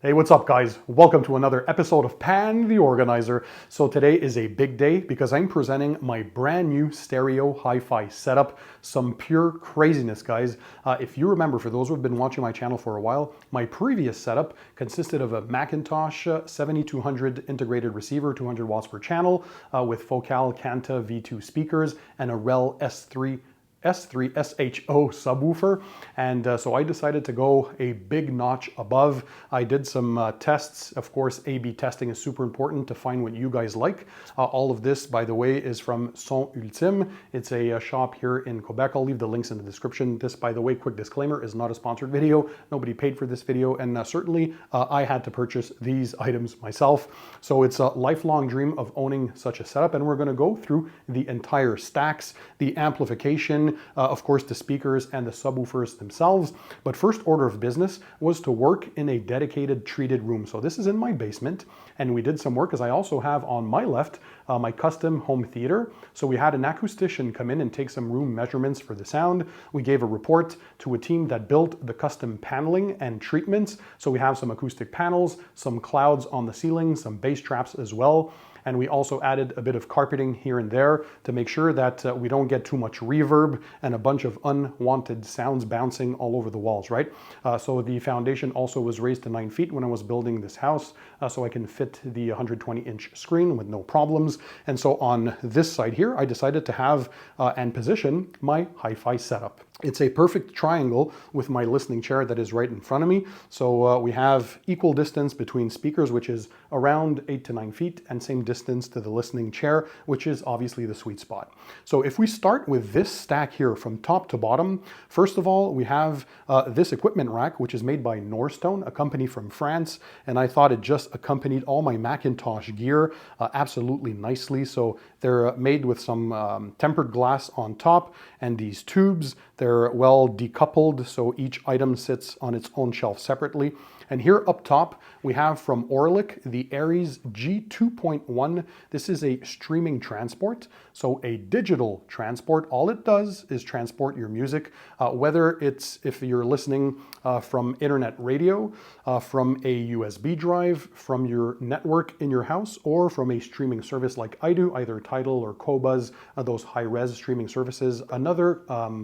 Hey, what's up guys? Welcome to another episode of Pan TheOrganizer. So today is a big day because I'm presenting my brand new stereo hi-fi setup. Some pure craziness, guys. If you remember, for those who have been watching my channel for a while, my previous setup consisted of a Macintosh 7200 integrated receiver, 200 watts per channel, with Focal Canta V2 speakers and a Rel S3 SHO subwoofer, and so I decided to go a big notch above. I did some tests. Of course, A/B testing is super important to find what you guys like. All of this, by the way, is from Son Ultime. It's a shop here in Quebec. I'll leave the links in the description. This, by the way, quick disclaimer, is not a sponsored video. Nobody paid for this video, and certainly I had to purchase these items myself. So it's a lifelong dream of owning such a setup, and we're going to go through the entire stacks, the amplification, of course, the speakers and the subwoofers themselves. But first order of business was to work in a dedicated treated room. So this is in my basement, and we did some work, as I also have on my left my custom home theater. So we had an acoustician come in and take some room measurements for the sound. We gave a report to a team that built the custom paneling and treatments. So we have some acoustic panels, some clouds on the ceiling, some bass traps as well. And we also added a bit of carpeting here and there to make sure that we don't get too much reverb and a bunch of unwanted sounds bouncing all over the walls, right? So the foundation also was raised to 9 feet when I was building this house, so I can fit the 120-inch screen with no problems. And so on this side here, I decided to have and position my hi-fi setup. It's a perfect triangle with my listening chair that is right in front of me. So we have equal distance between speakers, which is around 8 to 9 feet, and same distance to the listening chair, which is obviously the sweet spot. So if we start with this stack here from top to bottom, first of all, we have this equipment rack, which is made by Norstone, a company from France. And I thought it just accompanied all my Macintosh gear absolutely nicely. So they're made with some tempered glass on top and these tubes. They're well decoupled, so each item sits on its own shelf separately. And here up top, we have from Orlik the Aries G2.1. This is a streaming transport, so a digital transport. All it does is transport your music, whether it's if you're listening from internet radio, from a USB drive, from your network in your house, or from a streaming service like I do, either Tidal or Qobuz, those high-res streaming services. Another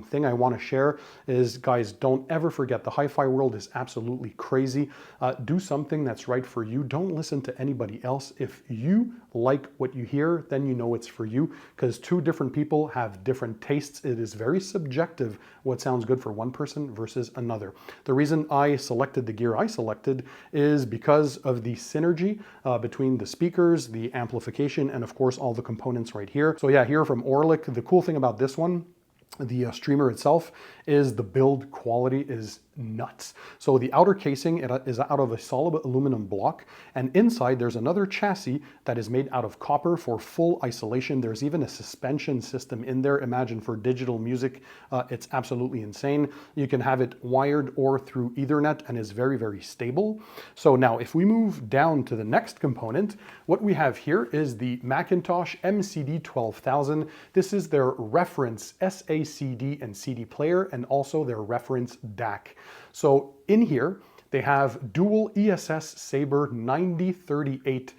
thing I want to share is, guys, don't ever forget the hi-fi world is absolutely crazy. Do something that's right for you. Don't listen to anybody else. If you like what you hear, then you know it's for you, because two different people have different tastes. It is very subjective what sounds good for one person versus another. The reason I selected the gear I selected is because of the synergy between the speakers, the amplification, and of course all the components right here. So yeah, here from Orlik, the cool thing about this one, the streamer itself, is the build quality is nuts. So the outer casing is out of a solid aluminum block, and inside there's another chassis that is made out of copper for full isolation. There's even a suspension system in there. Imagine for digital music, it's absolutely insane. You can have it wired or through Ethernet and is very, very stable. So now if we move down to the next component, what we have here is the Macintosh MCD 12000. This is their reference SACD and CD player, and also their reference DAC. So in here, they have dual ESS Sabre 9038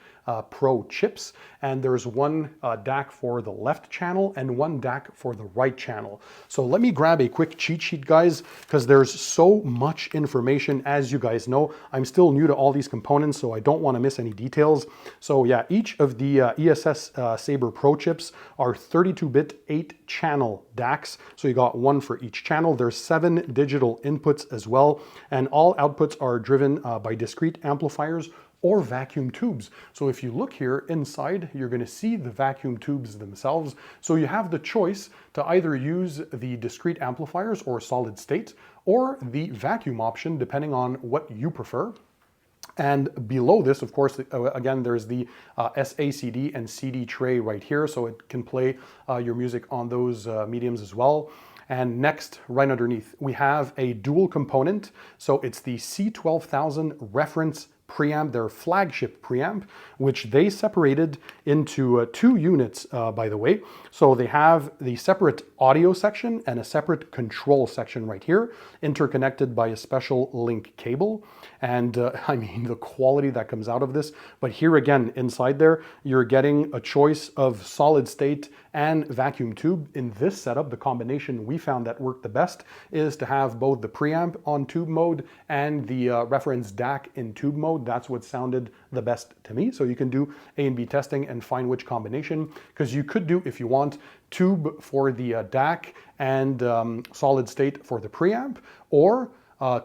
Pro chips, and there's one DAC for the left channel and one DAC for the right channel. So let me grab a quick cheat sheet, guys, because there's so much information. As you guys know, I'm still new to all these components, so I don't want to miss any details. So yeah, each of the ESS Sabre Pro chips are 32-bit 8-channel DACs. So you got one for each channel. There's 7 digital inputs as well, and all outputs are driven by discrete amplifiers or vacuum tubes. So if you look here inside, you're going to see the vacuum tubes themselves. So you have the choice to either use the discrete amplifiers or solid state, or the vacuum option, depending on what you prefer. And below this, of course, again, there's the SACD and CD tray right here, so it can play your music on those mediums as well. And next, right underneath, we have a dual component. So it's the C12000 reference preamp, their flagship preamp, which they separated into two units, by the way. So they have the separate audio section and a separate control section right here, interconnected by a special link cable. And I mean, the quality that comes out of this. But here again, inside there, you're getting a choice of solid state and vacuum tube. In this setup, the combination we found that worked the best is to have both the preamp on tube mode and the reference DAC in tube mode. That's what sounded the best to me. So you can do A and B testing and find which combination, because you could do, if you want, tube for the DAC and solid state for the preamp, or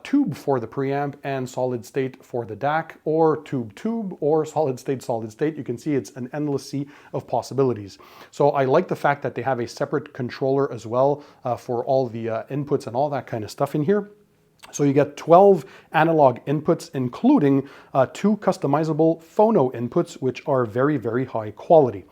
tube for the preamp and solid state for the DAC, or tube, or solid state. You can see it's an endless sea of possibilities. So I like the fact that they have a separate controller as well for all the inputs and all that kind of stuff in here. So you get 12 analog inputs, including 2 customizable phono inputs, which are very, very high quality.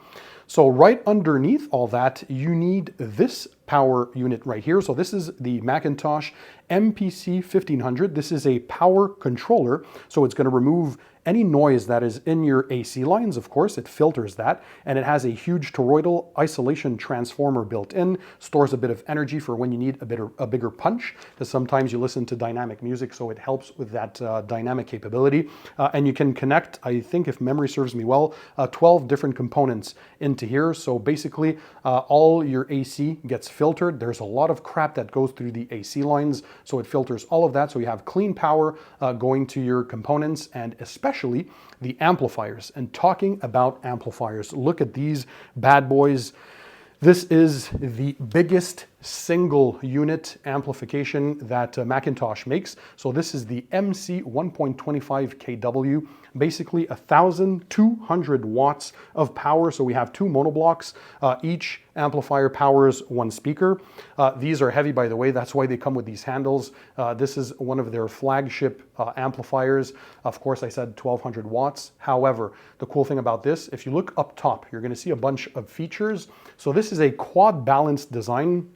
So right underneath all that, you need this power unit right here. So this is the Macintosh MPC 1500. This is a power controller. So it's going to remove any noise that is in your AC lines. Of course, it filters that, and it has a huge toroidal isolation transformer built in, stores a bit of energy for when you need a bigger punch, because sometimes you listen to dynamic music, so it helps with that dynamic capability. And you can connect, I think if memory serves me well, 12 different components into here. So basically, all your AC gets filtered. There's a lot of crap that goes through the AC lines, so it filters all of that. So you have clean power going to your components, and especially the amplifiers. And talking about amplifiers, look at these bad boys. This is the biggest single unit amplification that Macintosh makes. So this is the MC 1.25 kW, basically 1,200 watts of power. So we have 2 monoblocks. Each amplifier powers 1 speaker. These are heavy, by the way. That's why they come with these handles. This is one of their flagship amplifiers. Of course, I said 1,200 watts. However, the cool thing about this, if you look up top, you're going to see a bunch of features. So this is a quad balanced design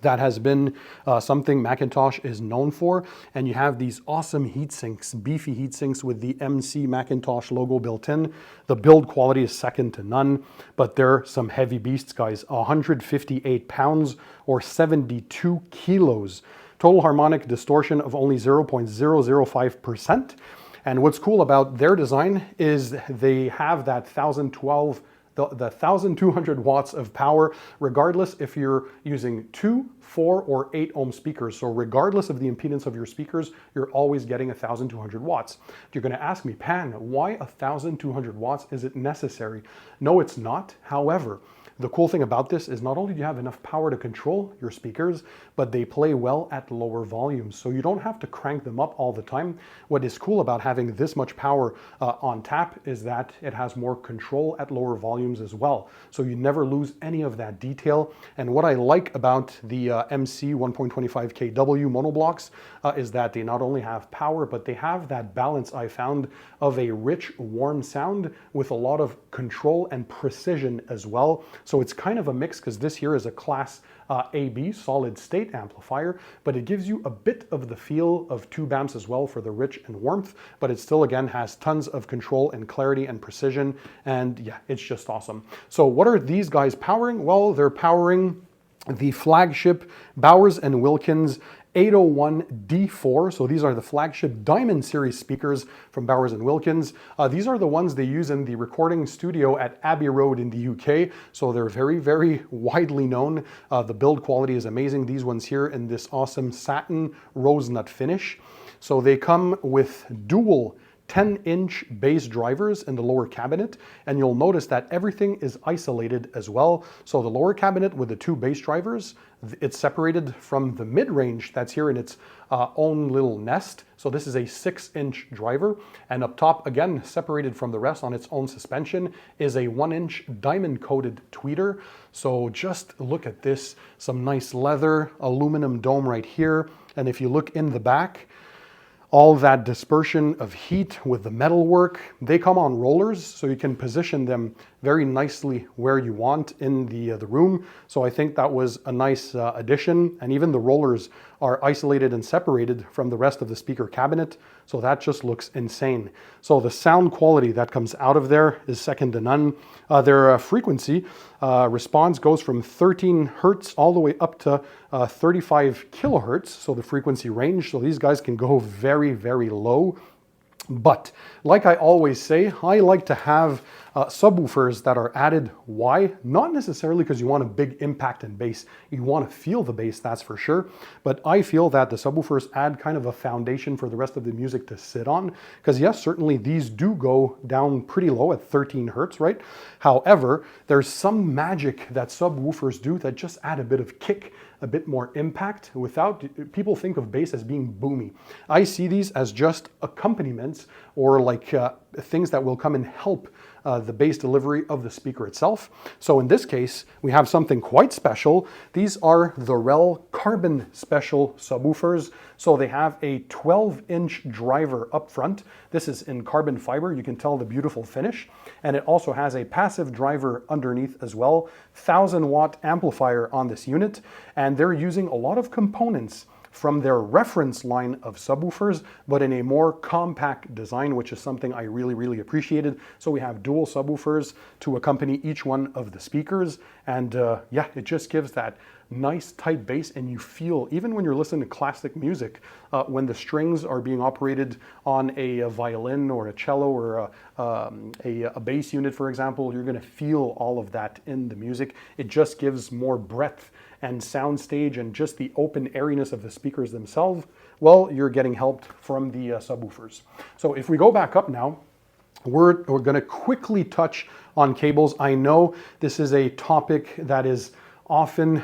that has been something Macintosh is known for. And you have these awesome heat sinks, beefy heat sinks with the MC Macintosh logo built in. The build quality is second to none, but they're some heavy beasts, guys. 158 pounds or 72 kilos. Total harmonic distortion of only 0.005%. And what's cool about their design is they have that 1,200 watts of power, regardless if you're using 2, 4, or 8 ohm speakers. So regardless of the impedance of your speakers, you're always getting 1,200 watts. You're going to ask me, Pan, why 1,200 watts? Is it necessary? No, it's not. However, the cool thing about this is not only do you have enough power to control your speakers, but they play well at lower volumes. So you don't have to crank them up all the time. What is cool about having this much power on tap is that it has more control at lower volumes as well. So you never lose any of that detail. And what I like about the MC 1.25 kW monoblocks is that they not only have power, but they have that balance I found of a rich, warm sound with a lot of control and precision as well. So it's kind of a mix, because this here is a class AB solid state amplifier, but it gives you a bit of the feel of tube amps as well for the rich and warmth, but it still again has tons of control and clarity and precision. And yeah, it's just awesome. So what are these guys powering? Well, they're powering the flagship Bowers & Wilkins 801D4. So these are the flagship Diamond Series speakers from Bowers & Wilkins. These are the ones they use in the recording studio at Abbey Road in the UK. So they're very, very widely known. The build quality is amazing. These ones here in this awesome satin rose nut finish. So they come with dual 10-inch bass drivers in the lower cabinet, and you'll notice that everything is isolated as well. So the lower cabinet with the 2 bass drivers, it's separated from the mid-range that's here in its own little nest. So this is a 6-inch driver, and up top, again, separated from the rest on its own suspension, is a 1-inch diamond-coated tweeter. So just look at this, some nice leather, aluminum dome right here, and if you look in the back, all that dispersion of heat with the metalwork. They come on rollers, so you can position them very nicely where you want in the room. So I think that was a nice addition. And even the rollers are isolated and separated from the rest of the speaker cabinet. So that just looks insane. So the sound quality that comes out of there is second to none. Their frequency response goes from 13 hertz all the way up to 35 kilohertz. So the frequency range. So these guys can go very, very low. But like I always say, I like to have subwoofers that are added. Why? Not necessarily because you want a big impact in bass. You want to feel the bass, that's for sure. But I feel that the subwoofers add kind of a foundation for the rest of the music to sit on. Because yes, certainly these do go down pretty low at 13 hertz, right? However, there's some magic that subwoofers do that just add a bit of kick, a bit more impact without, people think of bass as being boomy. I see these as just accompaniments or like things that will come and help the bass delivery of the speaker itself. So in this case, we have something quite special. These are the Referral Carbon Special subwoofers. So they have a 12-inch driver up front. This is in carbon fiber. You can tell the beautiful finish. And it also has a passive driver underneath as well. 1,000-watt amplifier on this unit. And they're using a lot of components from their reference line of subwoofers, but in a more compact design, which is something I really, really appreciated. So we have dual subwoofers to accompany each one of the speakers. And yeah, it just gives that nice tight bass, and you feel, even when you're listening to classic music, when the strings are being operated on a violin or a cello or a bass unit, for example, you're gonna feel all of that in the music. It just gives more breadth and soundstage and just the open airiness of the speakers themselves. Well, you're getting helped from the subwoofers. So if we go back up now, we're going to quickly touch on cables. I know this is a topic that is often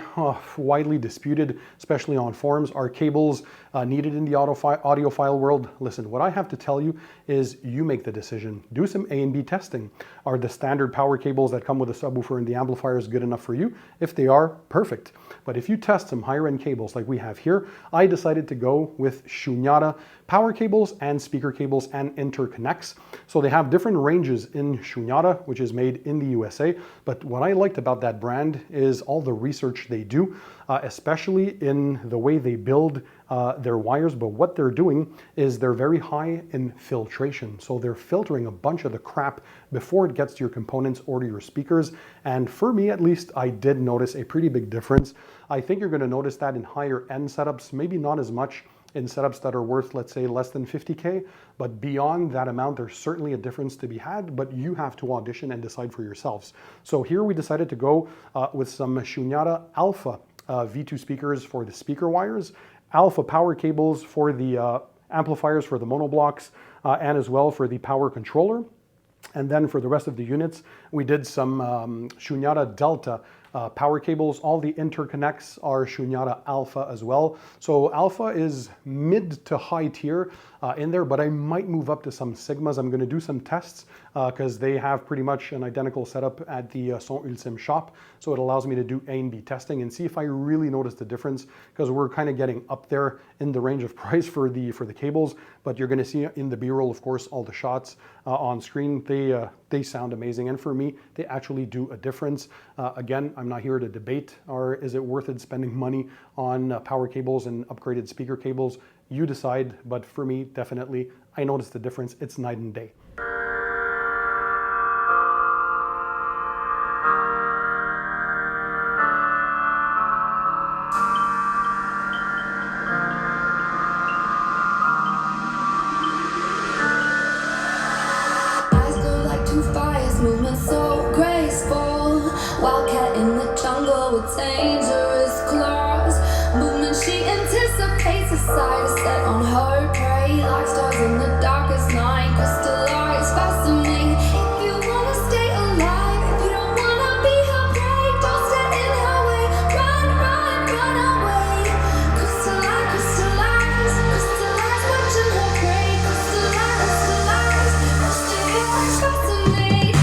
widely disputed, especially on forums. Are cables needed in the audiophile world? Listen, what I have to tell you is you make the decision. Do some A and B testing. Are the standard power cables that come with a subwoofer and the amplifiers good enough for you? If they are, perfect. But if you test some higher end cables like we have here, I decided to go with Shunyata power cables and speaker cables and interconnects. So they have different ranges in Shunyata, which is made in the USA. But what I liked about that brand is all the research they do, especially in the way they build their wires. But what they're doing is they're very high in filtration. So they're filtering a bunch of the crap before it gets to your components or to your speakers. And for me, at least, I did notice a pretty big difference. I think you're going to notice that in higher end setups, maybe not as much in setups that are worth, let's say, less than 50K, but beyond that amount, there's certainly a difference to be had, but you have to audition and decide for yourselves. So here we decided to go with some Shunyata Alpha V2 speakers for the speaker wires, Alpha power cables for the amplifiers for the monoblocks, and as well for the power controller. And then for the rest of the units, we did some Shunyata Delta power cables. All the interconnects are Shunyata Alpha as well. So Alpha is mid to high tier in there, but I might move up to some Sigmas. I'm going to do some tests because they have pretty much an identical setup at the Son Ultime shop. So it allows me to do A and B testing and see if I really notice the difference, because we're kind of getting up there in the range of price for the cables. But you're going to see in the B-roll, of course, all the shots on screen. They sound amazing, and for me, they actually do a difference. Again, I'm not here to debate, or is it worth it spending money on power cables and upgraded speaker cables? You decide, but for me, definitely, I noticed the difference. It's night and day. Movement so graceful, wildcat in the jungle with dangerous claws. Movement she anticipates, a sight is set on her prey, like stars in the darkest night, crystallize, fascinating. If you wanna stay alive, if you don't wanna be her prey, don't stand in her way. Run, run, run away. Crystallize, crystallize, crystallize, watching her prey. Crystallize, crystallize, crystallize, fascinating.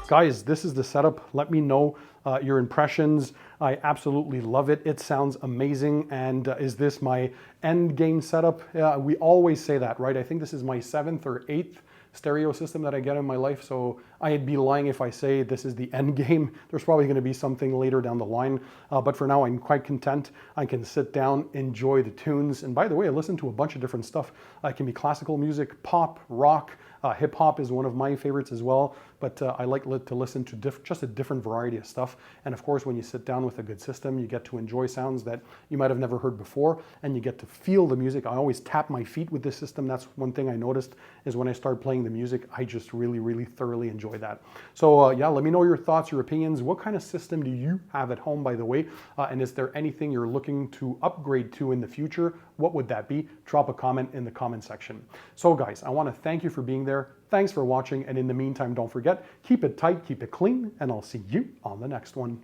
Guys, this is the setup. Let me know your impressions. I absolutely love it. It sounds amazing. And is this my end game setup? We always say that, right? I think this is my 7th or 8th stereo system that I get in my life, so I'd be lying if I say this is the end game. There's probably going to be something later down the line, but for now I'm quite content. I can sit down, enjoy the tunes, and by the way, I listen to a bunch of different stuff. It can be classical music, pop, rock, hip hop is one of my favorites as well, but I like to listen to just a different variety of stuff. And of course, when you sit down with a good system, you get to enjoy sounds that you might have never heard before, and you get to feel the music. I always tap my feet with this system. That's one thing I noticed, is when I start playing the music, I just really thoroughly enjoy that. So yeah, let me know your thoughts, your opinions. What kind of system do you have at home, by the way? And is there anything you're looking to upgrade to in the future? What would that be? Drop a comment in the comment section. So guys, I want to thank you for being there. Thanks for watching. And in the meantime, don't forget, keep it tight, keep it clean, and I'll see you on the next one.